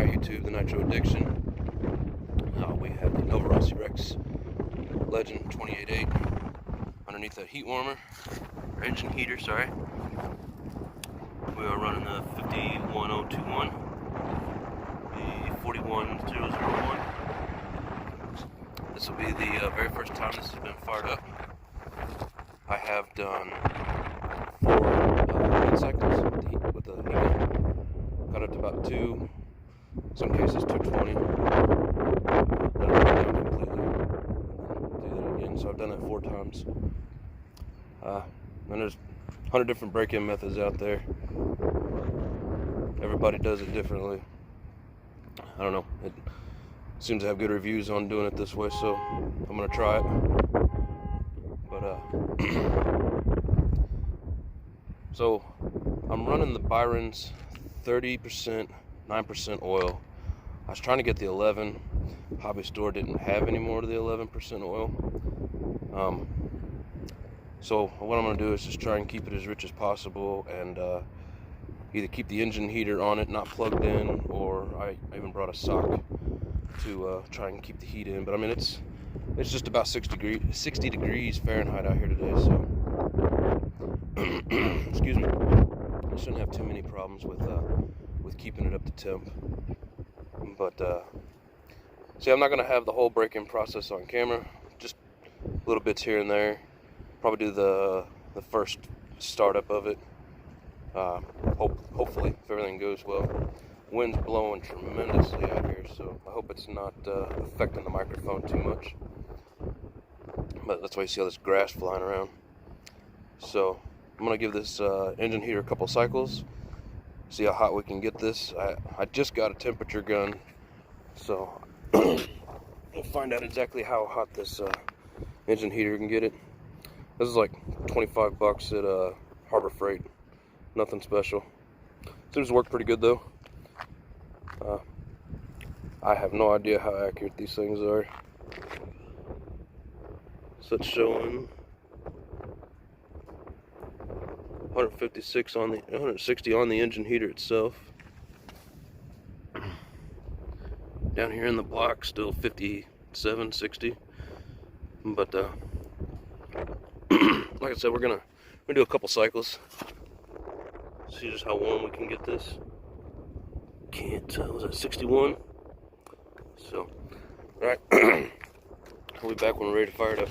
Alright YouTube, the Nitro Addiction. We have the Novarrosi Rex Legend 28.8 underneath a heat warmer, or engine heater, sorry. We are running the 51021, the 41001. This will be the very first time this has been fired up. I have done 4 heat cycles with the heat gun. Got up to about 2, some cases 220. Then I put it down completely. Do that again. So I've done that 4 times. And there's 100 different break-in methods out there. Everybody does it differently. I don't know. It seems to have good reviews on doing it this way, so I'm gonna try it. But so I'm running the Byron's 30%, 9% oil. I was trying to get the 11. Hobby store didn't have any more of the 11% oil. So what I'm going to do is just try and keep it as rich as possible, and either keep the engine heater on it, not plugged in, or I even brought a sock to try and keep the heat in. But I mean, it's just about 60 degrees Fahrenheit out here today, so excuse me. I shouldn't have too many problems with keeping it up to temp. But see, I'm not going to have the whole break-in process on camera, just little bits here and there. Probably do the first startup of it. Hopefully, if everything goes well. Wind's blowing tremendously out here, so I hope it's not affecting the microphone too much. But that's why you see all this grass flying around. So I'm gonna give this engine heater a couple cycles, see how hot we can get this. I just got a temperature gun, so we'll find out exactly how hot this engine heater can get it. This is like 25 bucks at Harbor Freight. Nothing special. Seems to work pretty good though. I have no idea how accurate these things are. So it's showing 156 on the 160 on the engine heater itself. Down here in the block, still 57, 60. But like I said, we're gonna do a couple cycles. See just how warm we can get this. Can't tell. Was that 61? So, all right. We'll be back when we're ready to fire it up.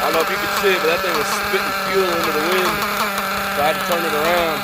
I don't know if you could see it, but that thing was spitting fuel into the wind, so I had to turn it around.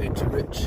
way too rich.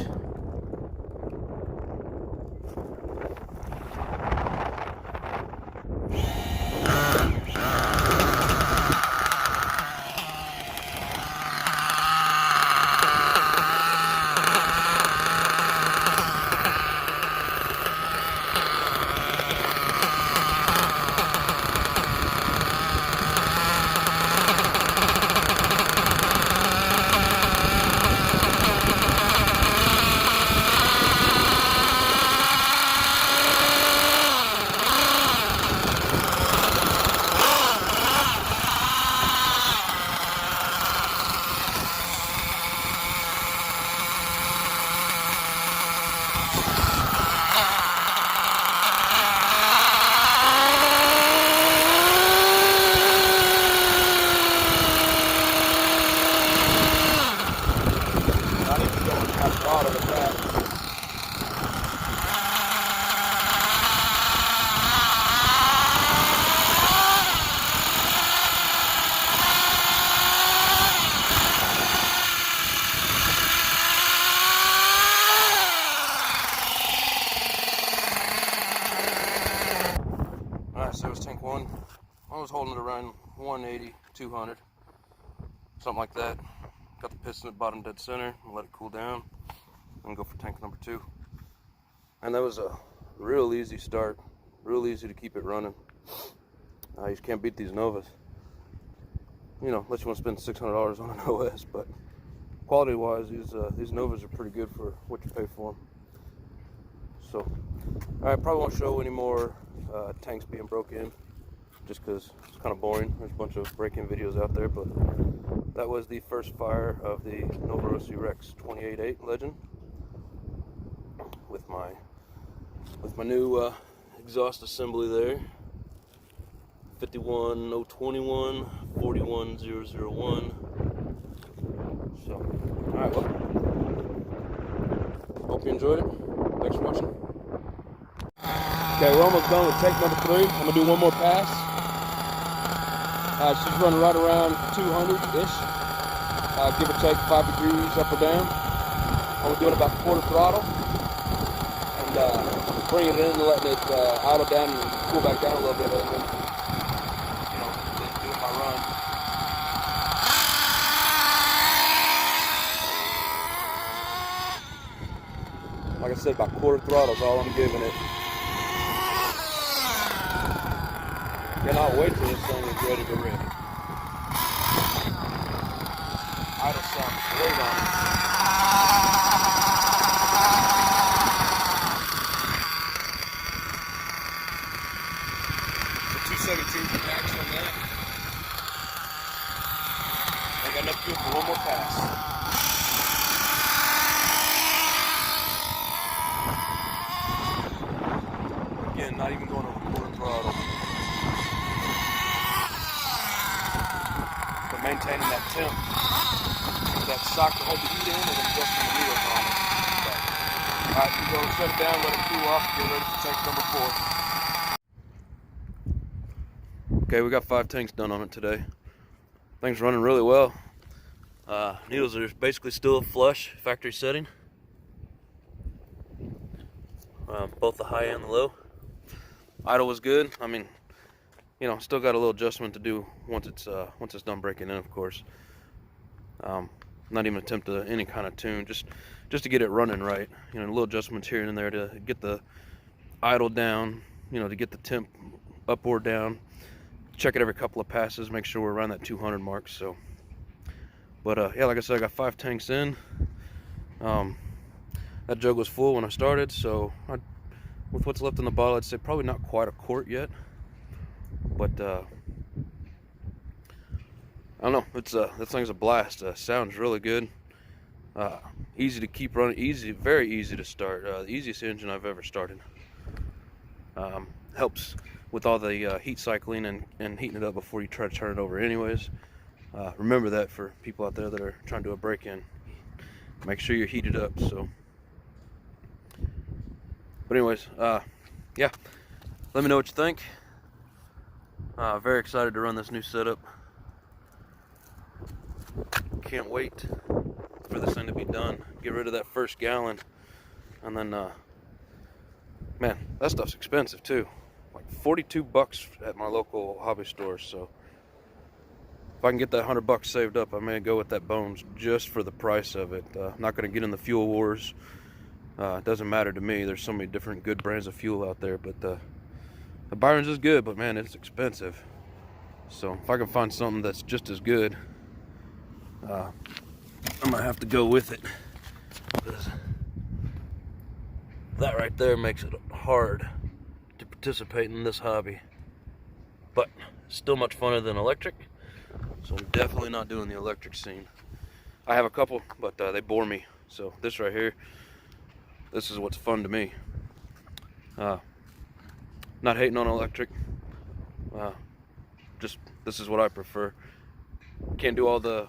Alright, so it was tank one. I was holding it around 180, 200, something like that. Got the piston at bottom dead center, and let it cool down, and go for tank number two. And that was a real easy start, real easy to keep it running. You just can't beat these Novas. You know, unless you want to spend $600 on an OS, but quality-wise, these Novas are pretty good for what you pay for them. So, I probably won't show any more tanks being broke in, just because it's kind of boring. There's a bunch of break-in videos out there, but that was the first fire of the Novarrosi Rex 28.8 Legend with my new exhaust assembly there. 51021 41001. So, alright, well, hope you enjoyed it. Thanks for watching. Okay, we're almost done with tank number 3. I'm gonna do one more pass. She's running right around 200-ish, give or take 5 degrees up or down. I'm doing about quarter throttle, and bringing it in and letting it idle down and cool back down a little bit, and then, you know, just doing my run. Like I said, about quarter throttle is all I'm giving it. Cannot wait till this thing is ready to rip. Idle sound great on it. So 217 for max on that. I got enough fuel for one more pass. Again, not even going over quarter throttle. But maintaining that temp, that sock to hold the heat in, and then adjusting the wheels on it. Alright, you go shut it down, let it cool off, get ready for tank number 4. Okay, we got 5 tanks done on it today. Things running really well. Needles are basically still flush, factory setting. Both the high and the low. Idle was good. I mean, you know, still got a little adjustment to do once it's done breaking in, of course. Not even attempt to any kind of tune, just to get it running right. You know, little adjustments here and there to get the idle down, you know, to get the temp up or down. Check it every couple of passes, make sure we're around that 200 mark. So, but yeah, like I said, I got 5 tanks in. That jug was full when I started, so with what's left in the bottle, I'd say probably not quite a quart yet. But I don't know. It's that thing's a blast. Sounds really good. Easy to keep running. Easy, very easy to start. The easiest engine I've ever started. Helps with all the heat cycling and heating it up before you try to turn it over. Anyways, remember that for people out there that are trying to do a break-in. Make sure you're heated up. So, but anyways, yeah. Let me know what you think. Very excited to run this new setup. Can't wait. for this thing to be done. Get rid of that first gallon, and then, man, that stuff's expensive too. Like 42 bucks at my local hobby store. So if I can get that $100 saved up, I may go with that Bones just for the price of it. Not going to get in the fuel wars. It doesn't matter to me. There's so many different good brands of fuel out there, but the Byron's is good, but man, it's expensive. So if I can find something that's just as good, I'm gonna have to go with it. That right there makes it hard to participate in this hobby, but still much funner than electric. So I'm definitely not doing the electric scene. I have a couple, but they bore me. So this right here, this is what's fun to me. Not hating on electric. Just this is what I prefer. Can't do all the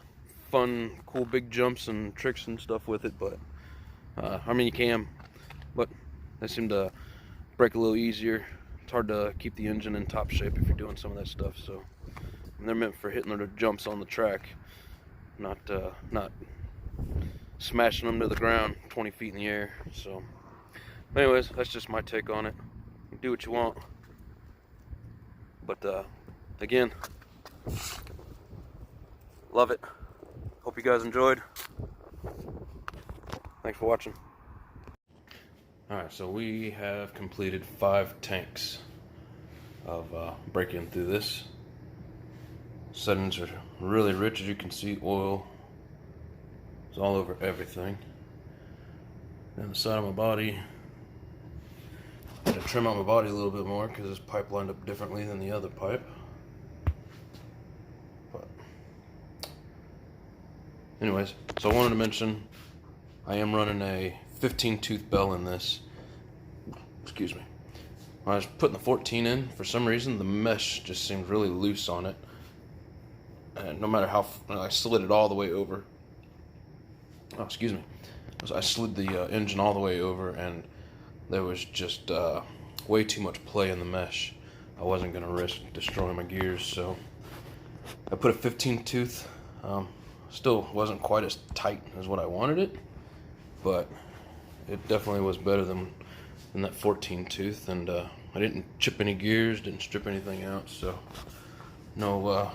fun, cool big jumps and tricks and stuff with it, but I mean you can, but they seem to break a little easier. It's hard to keep the engine in top shape if you're doing some of that stuff. So and they're meant for hitting the jumps on the track, not smashing them to the ground 20 feet in the air. So anyways, that's just my take on it. You do what you want, but again, love it. Hope you guys enjoyed. Thanks for watching. Alright, so we have completed 5 tanks of breaking through this. Settings are really rich, as you can see. Oil is all over everything. Down the side of my body, I had to trim out my body a little bit more because this pipe lined up differently than the other pipe. But anyways, so I wanted to mention I am running a 15 tooth bell in this. Excuse me. When I was putting the 14 in, for some reason the mesh just seemed really loose on it. And no matter how, I slid it all the way over. Oh, excuse me. I slid the engine all the way over, and there was just way too much play in the mesh. I wasn't going to risk destroying my gears, so I put a 15 tooth. Still wasn't quite as tight as what I wanted it, but it definitely was better than that 14 tooth, and I didn't chip any gears, didn't strip anything out, so no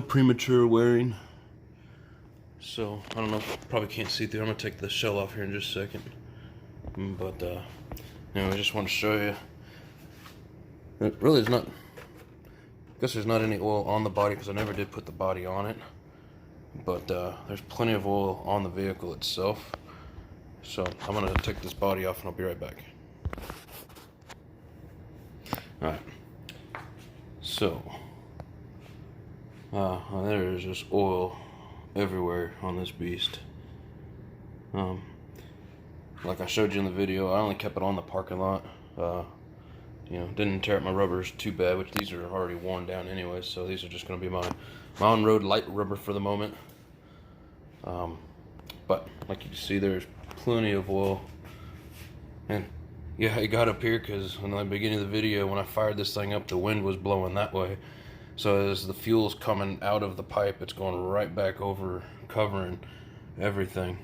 premature wearing. So I don't know, probably can't see through. I'm gonna take the shell off here in just a second, but anyway, I just want to show you. It really is not, I guess there's not any oil on the body because I never did put the body on it, but there's plenty of oil on the vehicle itself. So I'm gonna take this body off and I'll be right back. Alright, so there is just oil everywhere on this beast. Like I showed you in the video, I only kept it on the parking lot. You know, didn't tear up my rubbers too bad, which these are already worn down anyway, so these are just going to be my on-road light rubber for the moment. But like you can see, there's plenty of oil. And yeah, it got up here because in the beginning of the video, when I fired this thing up, the wind was blowing that way. So as the fuel's coming out of the pipe, it's going right back over, covering everything.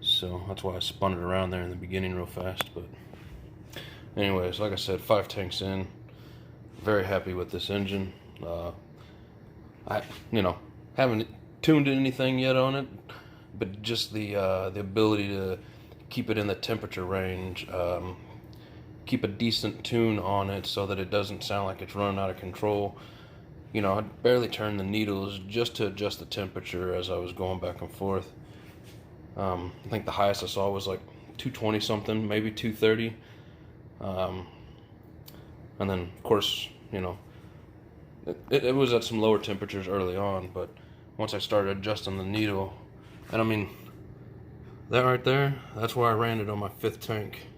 So that's why I spun it around there in the beginning real fast. But anyways, like I said, 5 tanks in. Very happy with this engine. I haven't tuned anything yet on it, but just the ability to keep it in the temperature range, keep a decent tune on it so that it doesn't sound like it's running out of control. You know, I barely turned the needles just to adjust the temperature as I was going back and forth. I think the highest I saw was like 220 something, maybe 230. And then of course, you know, it was at some lower temperatures early on, but once I started adjusting the needle, and I mean, that right there, that's where I ran it on my 5th tank.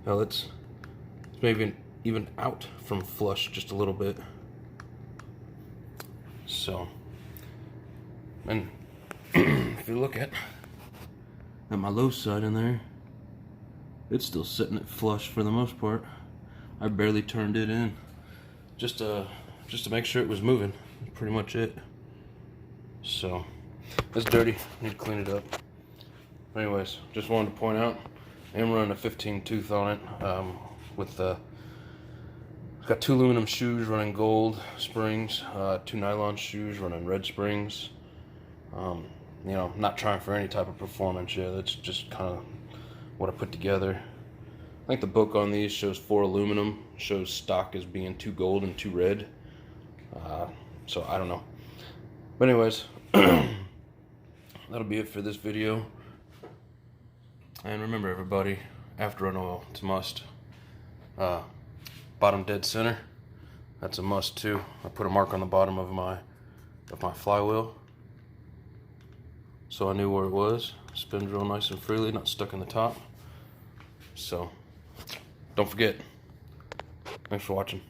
Now it's maybe even out from flush just a little bit. So, and if you look at my low side in there, it's still sitting at flush for the most part. I barely turned it in, just to make sure it was moving. Pretty much it. So it's dirty, need to clean it up. Anyways, just wanted to point out, I am running a 15 tooth on it, with got 2 aluminum shoes running gold springs, 2 nylon shoes running red springs. You know, I'm not trying for any type of performance yet. That's just kind of what I put together. I think the book on these shows 4 aluminum, shows stock as being 2 gold and 2 red. So I don't know. But anyways, that'll be it for this video. And remember, everybody, after run oil, it's a must. Bottom dead center, that's a must too. I put a mark on the bottom of my flywheel, so I knew where it was. Spins real nice and freely, not stuck in the top. So don't forget. Thanks for watching.